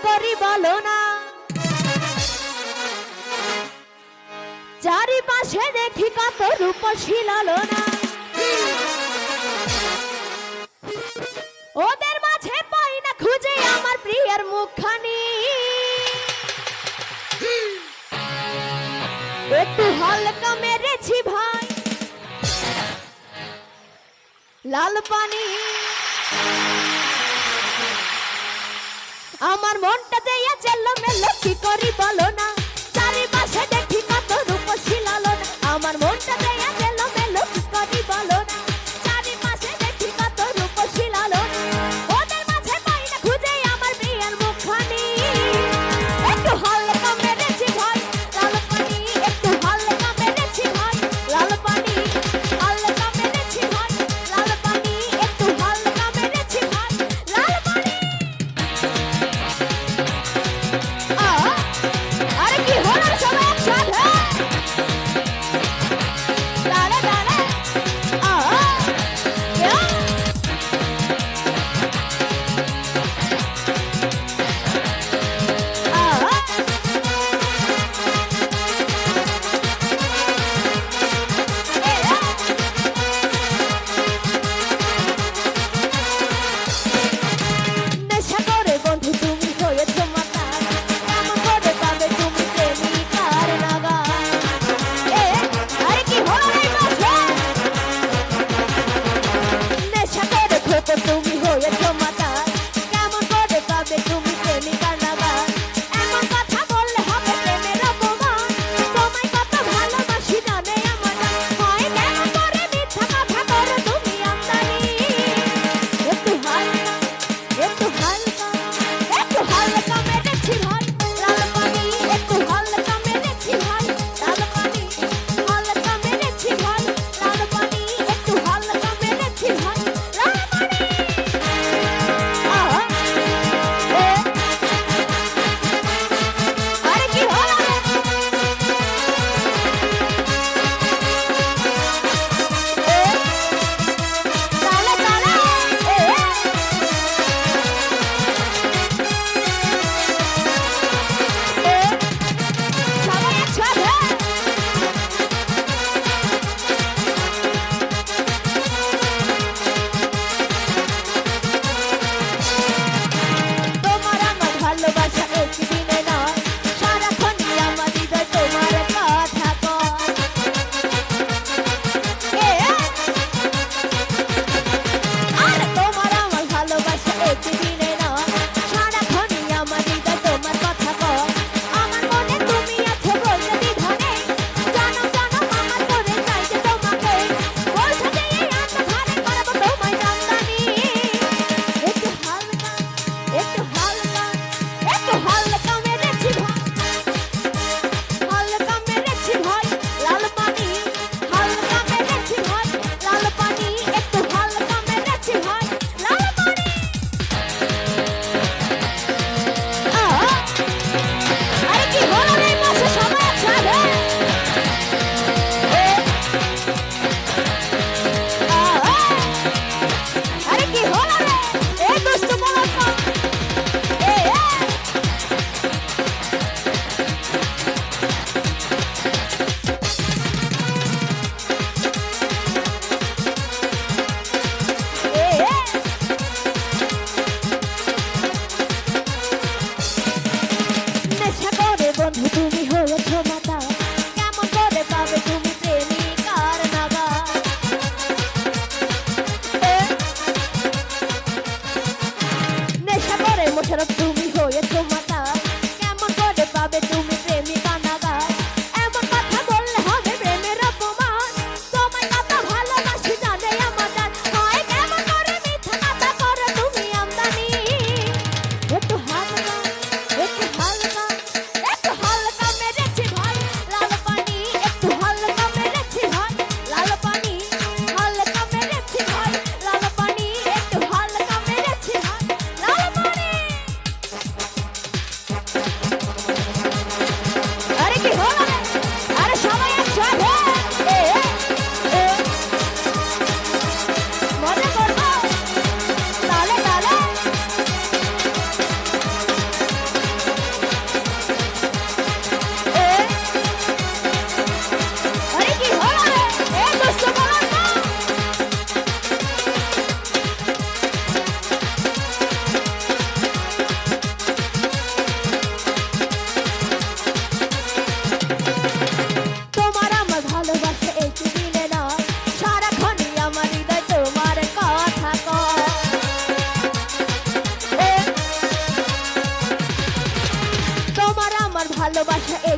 করি বলো না, চারিপাশে দেখি কত রূপসী লালনা, ওদের মাঝে পাই না খুঁজে আমার প্রিয়ার মুখখানি। একটু হালকা মেরেছি ভাই লাল পানি, আমার মনটা দেয়া চলো মেলো কি করি বলো না, চারিপাশে দেখি কত রূপসী লালনা, আমার মনটা দেয়া চলো মেলো কি করি বলো না, চারিপাশে দেখি কত রূপসী লালনা, ওদের মাঝে পাই না খুঁজে আমার প্রিয়ার মুখখানি। একটু হালকা মেরেছি ভাই লাল পানি, একটু হালকা মেরেছি ভাই লাল পানি, হালকা মেরেছি ভাই লাল পানি, একটু হালকা মেরেছি ভাই লাল পানি। আরে কি হলো সবাই একসাথে দাঁড়ে দাঁড়ে নেশা করে বন্ধু তুমি হয়েছ মাতাল, কেমন করে পাবে তুমি প্রেমিকার নাগাল। আরে কি হলো রে মাঝে, নেশা করে খোকো তুমি হয়েছ মাতাল, কেমন করে পাবে তুমি প্রেমিকার নাগাল। এমন কথা বললে হবে প্রেমের অপমান, তোমায় কত ভালোবাসি জানে আমার জান, হয় কেমন করে মিথ্যা কথা করো তুমি আমদানি। একটু হালকা, একটু হালকা, একটু হালকা মেরেছি ভাই লাল পানি, একটু হালকা মেরেছি ভাই লাল পানি, হালকা মেরেছি ভাই লাল পানি, একটু হালকা মেরেছি ভাই লাল পানি। আরে কি হলো রে তালে তালে সবাই একসাথে তোমার আমার ভালোবাসা একদিনে নয়, সারাক্ষণই আমার হৃদয় তোমার কথা কয়। আরে তোমার আমার ভালোবাসা একদিনে নয়, সারাক্ষণই আমার হৃদয় তোমার কথা কয়। আমার মনে তুমি আছো বলতে দ্বিধা নেই, জানো জানো আমার করে চাইতে তোমাকে, বলছো যে এই আন্ধারে করবো তোমায় জানতানি। একটু হালকা, একটু হালকা, একটু হালকা মেরেছি ভাই, হালকা মেরেছি ভাই লাল পানি, হালকা মেরেছি ভাই লাল পানি, একটু হালকা মেরেছি ভাই লাল পানি। আরে কি হলো রে পাশে সবাই একসাথে আরে কি হলো রে এ দুষ্টু বলকা নেশা করে বন্ধু তুমি হয়েছ মাতাল, কেমন করে পাবে তুমি প্রেমিকার নাগাল। নেশা করে মোশারফ তুমি হয়েছ মাতাল, কেমন করে পাবে তুমি প্রেমিকা নাগাল। এমন কথা বললে হবে প্রেমের অপমান, তোমায় কত ভালোবাসি জানে আমার জান, হয় কেমন করে মিথ্যা কথা করো তুমি আমদানি। একটু হালকা, একটু হালকা, একটু হালকা মেরেছি ভাই লাল পানি, একটু হালকা মেরেছি ভাই লাল পানি, হালকা মেরেছি ভাই লাল পানি, একটু হালকা মেরেছি ভাই লাল পানি। ভালোবাসা